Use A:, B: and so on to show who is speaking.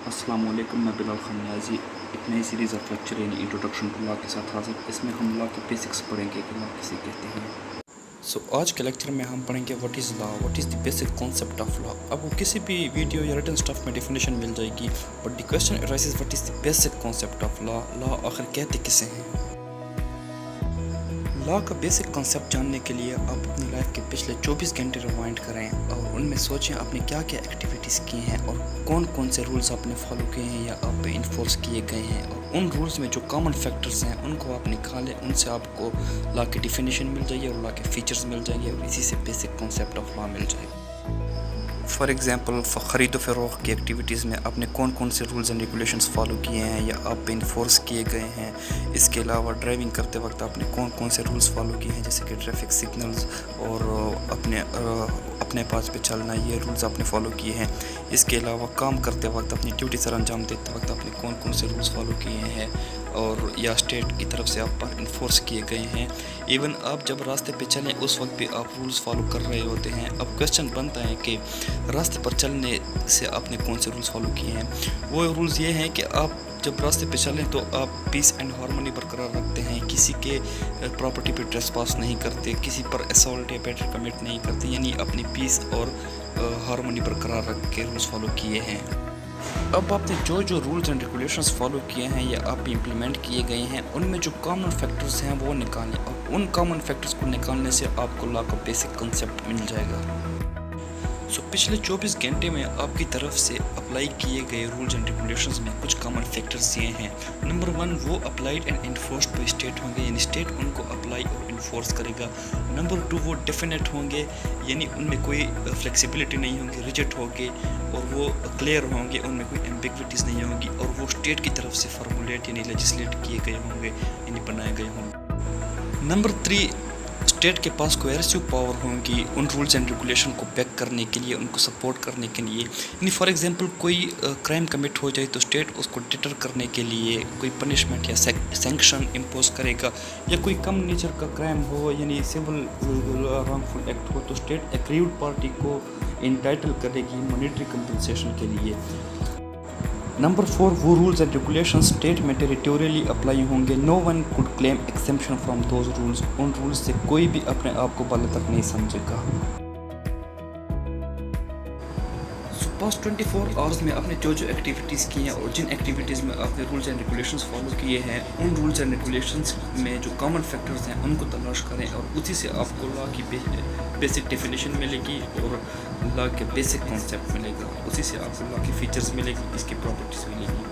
A: अस्सलाम वालेकुम, मैं बिलाल खान नियाज़ी एक नई सीरीज़ ऑफ लेक्चर यानी इंट्रोडक्शन टू लॉ के साथ हाजिर। इसमें हम लॉ के बेसिक्स पढ़ेंगे कि लॉ किसे कहते हैं। आज के लेक्चर में हम पढ़ेंगे what is law, what is the basic concept of law. अब वो किसी भी वीडियो या रिटन स्टफ में डेफिनेशन मिल जाएगी, but the question arises what is the basic concept of law. Law आखिर कहते किसे हैं। लॉ का बेसिक कॉन्सेप्ट जानने के लिए आप अपनी लाइफ के पिछले 24 घंटे रिवाइंड करें और उनमें सोचें आपने क्या क्या एक्टिविटीज़ की हैं और कौन कौन से रूल्स आपने फॉलो किए हैं या आप पे इन्फोर्स किए गए हैं, और उन रूल्स में जो कॉमन फैक्टर्स हैं उनको आप निकालें। उनसे आपको लॉ की डिफिनीशन मिल जाएगी और लॉ के फीचर्स मिल जाएंगे और इसी से बेसिक कॉन्सेप्ट ऑफ लॉ मिल जाएगा। फॉर एग्ज़ाम्पल ख़रीद व फ़रोख्त की एक्टिविटीज़ में आपने कौन कौन से रूल्स एंड रेगुलेशंस फॉलो किए हैं या आप पे इन्फोर्स किए गए हैं। इसके अलावा ड्राइविंग करते वक्त आपने कौन कौन से रूल्स फॉलो किए हैं, जैसे कि ट्रैफिक सिग्नल्स और अपने पास पे चलना, ये रूल्स आपने फॉलो किए हैं। इसके अलावा काम करते वक्त अपनी ड्यूटी सर अंजाम देते वक्त आपने कौन कौन से रूल्स फॉलो किए हैं और या स्टेट की तरफ से आप पर इन्फोर्स किए गए हैं। इवन आप जब रास्ते पे चलें उस वक्त भी आप रूल्स फॉलो कर रहे होते हैं। अब क्वेश्चन बनता है कि रास्ते पर चलने से आपने कौन से रूल्स फॉलो किए हैं। वो रूल्स ये हैं कि आप जब रास्ते पे चलें तो आप पीस एंड हार्मनी बरकरार रखते हैं, किसी के प्रॉपर्टी पे ट्रेसपास नहीं करते, किसी पर असॉल्ट या बैटरी कमिट नहीं करते, यानी अपनी पीस और हार्मनी बरकरार रख के रूल्स फॉलो किए हैं। अब आपने जो जो रूल्स एंड रेगुलेशंस फॉलो किए हैं या आप इम्प्लीमेंट किए गए हैं उनमें जो कॉमन फैक्टर्स हैं वो निकालें, और उन कॉमन फैक्टर्स को निकालने से आपको लॉ का बेसिक कंसेप्ट मिल जाएगा। पिछले 24 घंटे में आपकी तरफ से अप्लाई किए गए रूल्स एंड रेगुलेशंस में कुछ कॉमन फैक्टर्स ये हैं। नंबर 1, वो applied and enforced by state होंगे, यानी स्टेट उनको अप्लाई और इन्फोर्स करेगा। नंबर 2, वो डेफिनेट होंगे, यानी उनमें कोई फ्लेक्सिबिलिटी नहीं होगी, रिजिड होंगे, और वो क्लियर होंगे, उनमें कोई एम्बिग्विटीज़ नहीं होंगी, और वो स्टेट की तरफ से फार्मूलेट यानी लेजिस्लेट किए गए होंगे, यानी बनाए गए होंगे। नंबर 3, स्टेट के पास कोएर्सिव पावर होंगी उन रूल्स एंड रेगुलेशन को बैक करने के लिए, उनको सपोर्ट करने के लिए। यानी फॉर एग्जांपल कोई क्राइम कमिट हो जाए तो स्टेट उसको डिटर करने के लिए कोई पनिशमेंट या सैंक्शन इम्पोज करेगा, या कोई कम नेचर का क्राइम हो यानी सिविल रॉन्गफुल एक्ट हो तो स्टेट एग्रीव्ड पार्टी को इंटाइटल करेगी मॉनेटरी कंपनसेशन के लिए। नंबर 4, वो रूल्स एंड रेगुलेशन स्टेट में टेरिटोरियली अप्लाई होंगे। No one could claim exemption from those rules, उन रूल्स से कोई भी अपने आप को बालातर नहीं समझेगा। पास्ट 24 आवर्स में आपने जो जो एक्टिविटीज़ की हैं और जिन एक्टिविटीज़ में आपने रूल्स एंड रेगुलेशंस फॉलो किए हैं उन रूल्स एंड रेगुलेशंस में जो कॉमन फैक्टर्स हैं उनको तलाश करें, और उसी से आपको लॉ की बेसिक डेफिनेशन मिलेगी और लॉ के बेसिक कॉन्सेप्ट मिलेगा। उसी से आपको लॉ की फीचर्स मिलेगी, इसकी प्रॉपर्टीज़ मिलेगी।